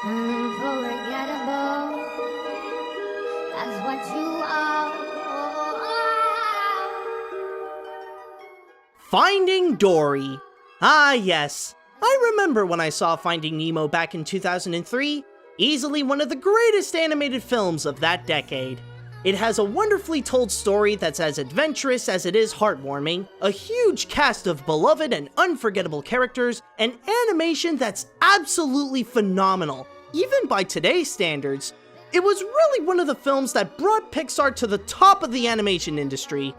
Unforgettable. That's what you are. Finding Dory. Ah yes, I remember when I saw Finding Nemo back in 2003, easily one of the greatest animated films of that decade. It has a wonderfully told story that's as adventurous as it is heartwarming, a huge cast of beloved and unforgettable characters, and animation that's absolutely phenomenal, even by today's standards. It was really one of the films that brought Pixar to the top of the animation industry.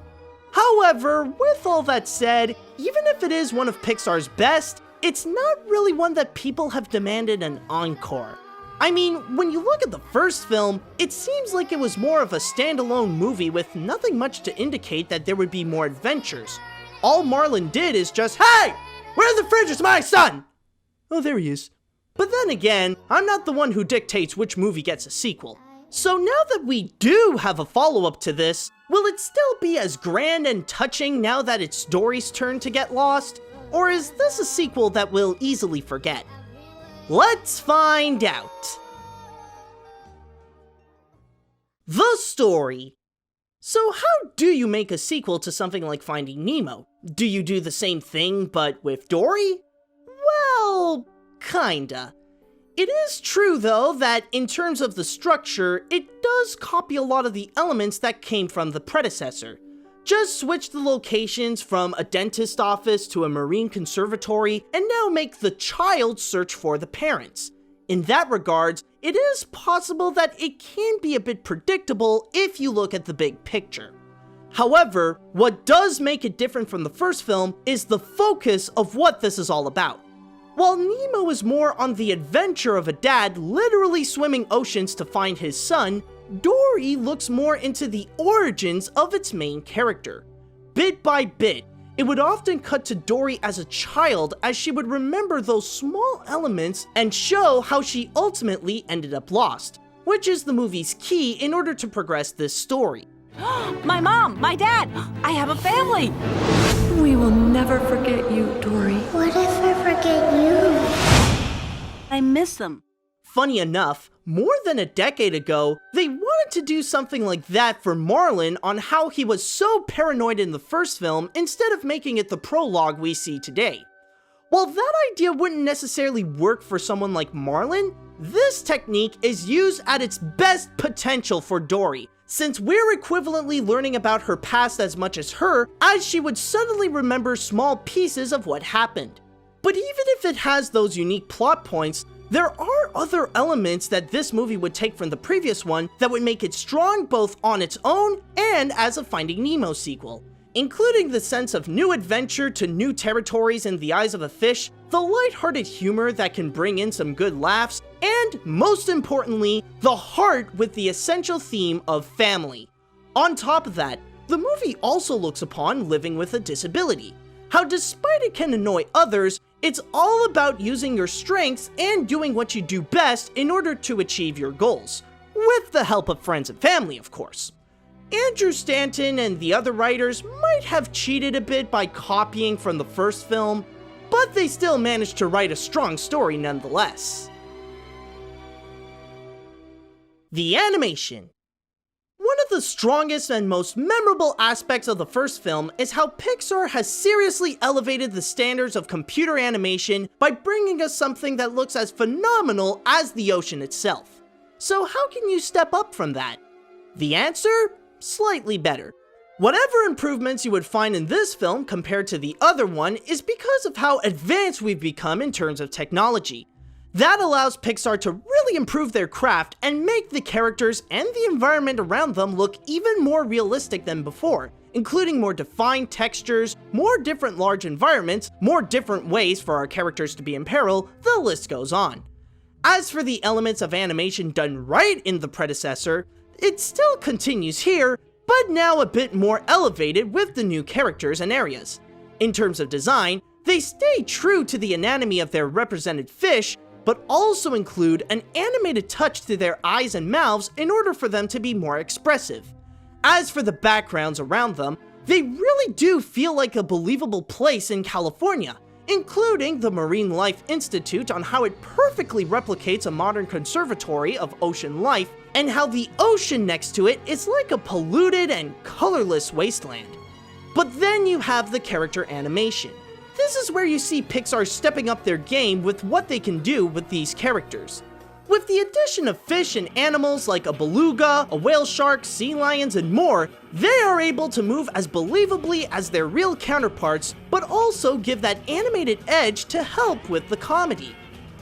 However, with all that said, even if it is one of Pixar's best, it's not really one that people have demanded an encore. I mean, when you look at the first film, it seems like it was more of a standalone movie with nothing much to indicate that there would be more adventures. All Marlin did is just, "Hey! Where the fridge is my son?" Oh, there he is. But then again, I'm not the one who dictates which movie gets a sequel. So now that we do have a follow-up to this, will it still be as grand and touching now that it's Dory's turn to get lost? Or is this a sequel that we'll easily forget? Let's find out! The story. So how do you make a sequel to something like Finding Nemo? Do you do the same thing, but with Dory? Well, kinda. It is true, though, that in terms of the structure, it does copy a lot of the elements that came from the predecessor. Just switch the locations from a dentist office to a marine conservatory, and now make the child search for the parents. In that regards, it is possible that it can be a bit predictable if you look at the big picture. However, what does make it different from the first film is the focus of what this is all about. While Nemo is more on the adventure of a dad literally swimming oceans to find his son, Dory looks more into the origins of its main character. Bit by bit, it would often cut to Dory as a child as she would remember those small elements and show how she ultimately ended up lost, which is the movie's key in order to progress this story. My mom, my dad, I have a family. We will never forget you, Dory. What if I forget you? I miss them. Funny enough, more than a decade ago, they wanted to do something like that for Marlin on how he was so paranoid in the first film instead of making it the prologue we see today. While that idea wouldn't necessarily work for someone like Marlin, this technique is used at its best potential for Dory, since we're equivalently learning about her past as much as her, as she would suddenly remember small pieces of what happened. But even if it has those unique plot points, there are other elements that this movie would take from the previous one that would make it strong both on its own and as a Finding Nemo sequel, including the sense of new adventure to new territories in the eyes of a fish, the lighthearted humor that can bring in some good laughs, and most importantly, the heart with the essential theme of family. On top of that, the movie also looks upon living with a disability, how despite it can annoy others, it's all about using your strengths and doing what you do best in order to achieve your goals, with the help of friends and family, of course. Andrew Stanton and the other writers might have cheated a bit by copying from the first film, but they still managed to write a strong story nonetheless. The animation. One of the strongest and most memorable aspects of the first film is how Pixar has seriously elevated the standards of computer animation by bringing us something that looks as phenomenal as the ocean itself. So how can you step up from that? The answer? Slightly better. Whatever improvements you would find in this film compared to the other one is because of how advanced we've become in terms of technology. That allows Pixar to really improve their craft and make the characters and the environment around them look even more realistic than before, including more defined textures, more different large environments, more different ways for our characters to be in peril, the list goes on. As for the elements of animation done right in the predecessor, it still continues here, but now a bit more elevated with the new characters and areas. In terms of design, they stay true to the anatomy of their represented fish, but also include an animated touch to their eyes and mouths in order for them to be more expressive. As for the backgrounds around them, they really do feel like a believable place in California, including the Marine Life Institute on how it perfectly replicates a modern conservatory of ocean life, and how the ocean next to it is like a polluted and colorless wasteland. But then you have the character animation. This is where you see Pixar stepping up their game with what they can do with these characters. With the addition of fish and animals like a beluga, a whale shark, sea lions, and more, they are able to move as believably as their real counterparts, but also give that animated edge to help with the comedy.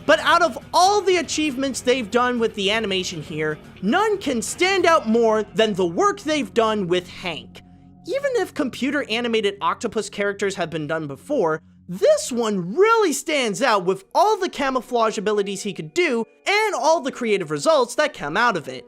But out of all the achievements they've done with the animation here, none can stand out more than the work they've done with Hank. Even if computer animated octopus characters have been done before, this one really stands out with all the camouflage abilities he could do and all the creative results that come out of it.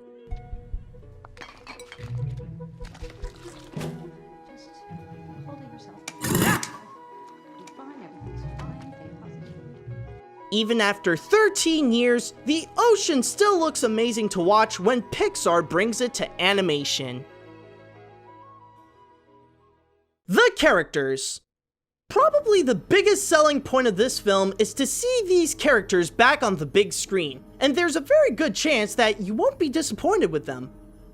Even after 13 years, the ocean still looks amazing to watch when Pixar brings it to animation. The characters. Probably the biggest selling point of this film is to see these characters back on the big screen, and there's a very good chance that you won't be disappointed with them.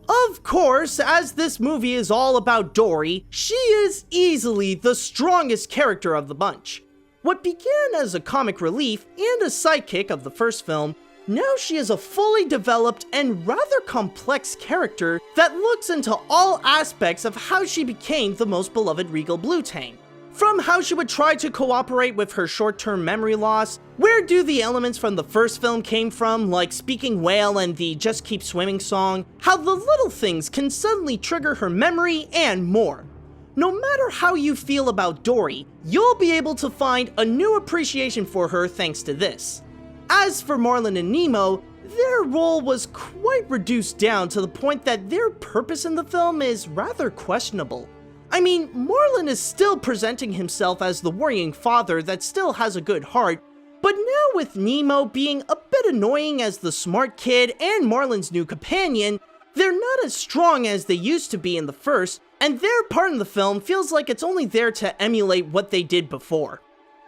Of course, as this movie is all about Dory, she is easily the strongest character of the bunch. What began as a comic relief and a sidekick of the first film, now she is a fully developed and rather complex character that looks into all aspects of how she became the most beloved Regal Blue Tang. From how she would try to cooperate with her short-term memory loss, where do the elements from the first film came from, like speaking whale and the Just Keep Swimming song, how the little things can suddenly trigger her memory, and more. No matter how you feel about Dory, you'll be able to find a new appreciation for her thanks to this. As for Marlin and Nemo, their role was quite reduced down to the point that their purpose in the film is rather questionable. I mean, Marlin is still presenting himself as the worrying father that still has a good heart, but now with Nemo being a bit annoying as the smart kid and Marlin's new companion, they're not as strong as they used to be in the first, and their part in the film feels like it's only there to emulate what they did before.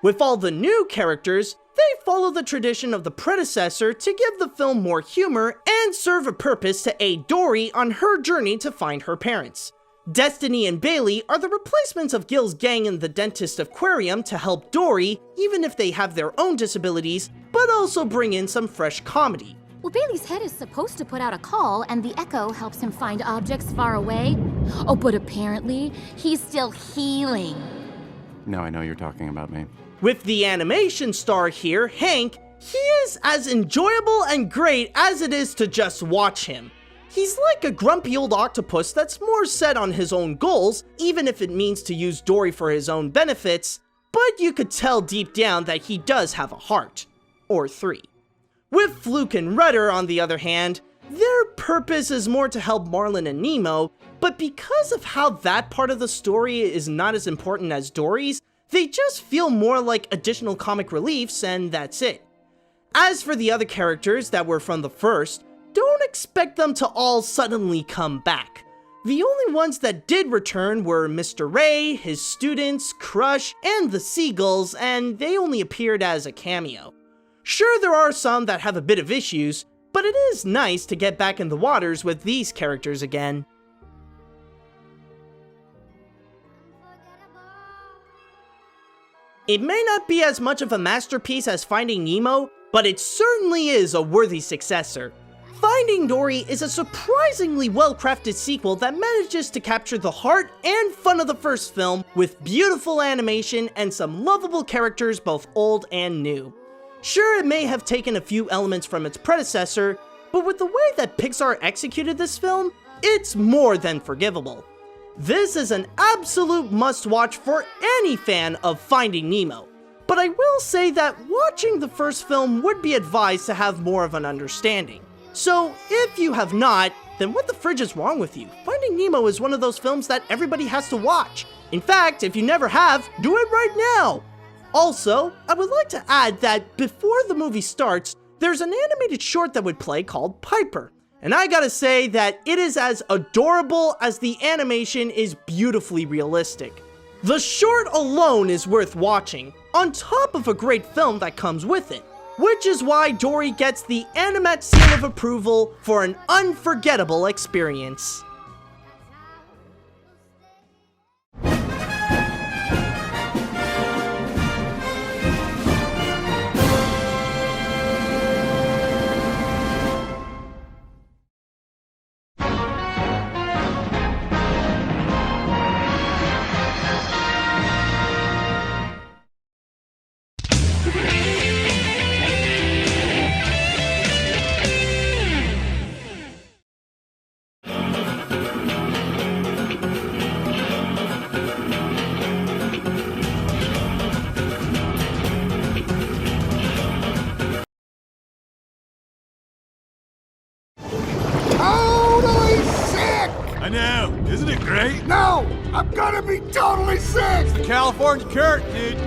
With all the new characters, they follow the tradition of the predecessor to give the film more humor and serve a purpose to aid Dory on her journey to find her parents. Destiny and Bailey are the replacements of Gil's gang in the Dentist Aquarium to help Dory, even if they have their own disabilities, but also bring in some fresh comedy. Well, Bailey's head is supposed to put out a call, and the echo helps him find objects far away. Oh, but apparently, he's still healing. Now I know you're talking about me. With the animation star here, Hank, he is as enjoyable and great as it is to just watch him. He's like a grumpy old octopus that's more set on his own goals, even if it means to use Dory for his own benefits, but you could tell deep down that he does have a heart. Or three. With Fluke and Rudder, on the other hand, their purpose is more to help Marlin and Nemo, but because of how that part of the story is not as important as Dory's, they just feel more like additional comic reliefs, and that's it. As for the other characters that were from the first, don't expect them to all suddenly come back. The only ones that did return were Mr. Ray, his students, Crush, and the Seagulls, and they only appeared as a cameo. Sure, there are some that have a bit of issues, but it is nice to get back in the waters with these characters again. It may not be as much of a masterpiece as Finding Nemo, but it certainly is a worthy successor. Finding Dory is a surprisingly well-crafted sequel that manages to capture the heart and fun of the first film with beautiful animation and some lovable characters both old and new. Sure, it may have taken a few elements from its predecessor, but with the way that Pixar executed this film, it's more than forgivable. This is an absolute must-watch for any fan of Finding Nemo. But I will say that watching the first film would be advised to have more of an understanding. So, if you have not, then what the fridge is wrong with you? Finding Nemo is one of those films that everybody has to watch. In fact, if you never have, do it right now! Also, I would like to add that before the movie starts, there's an animated short that would play called Piper. And I gotta say that it is as adorable as the animation is beautifully realistic. The short alone is worth watching, on top of a great film that comes with it, which is why Dory gets the AniMat's seal of approval for an unforgettable experience. Totally sick! I know. Isn't it great? No! I'm gonna be totally sick! California carrot, dude.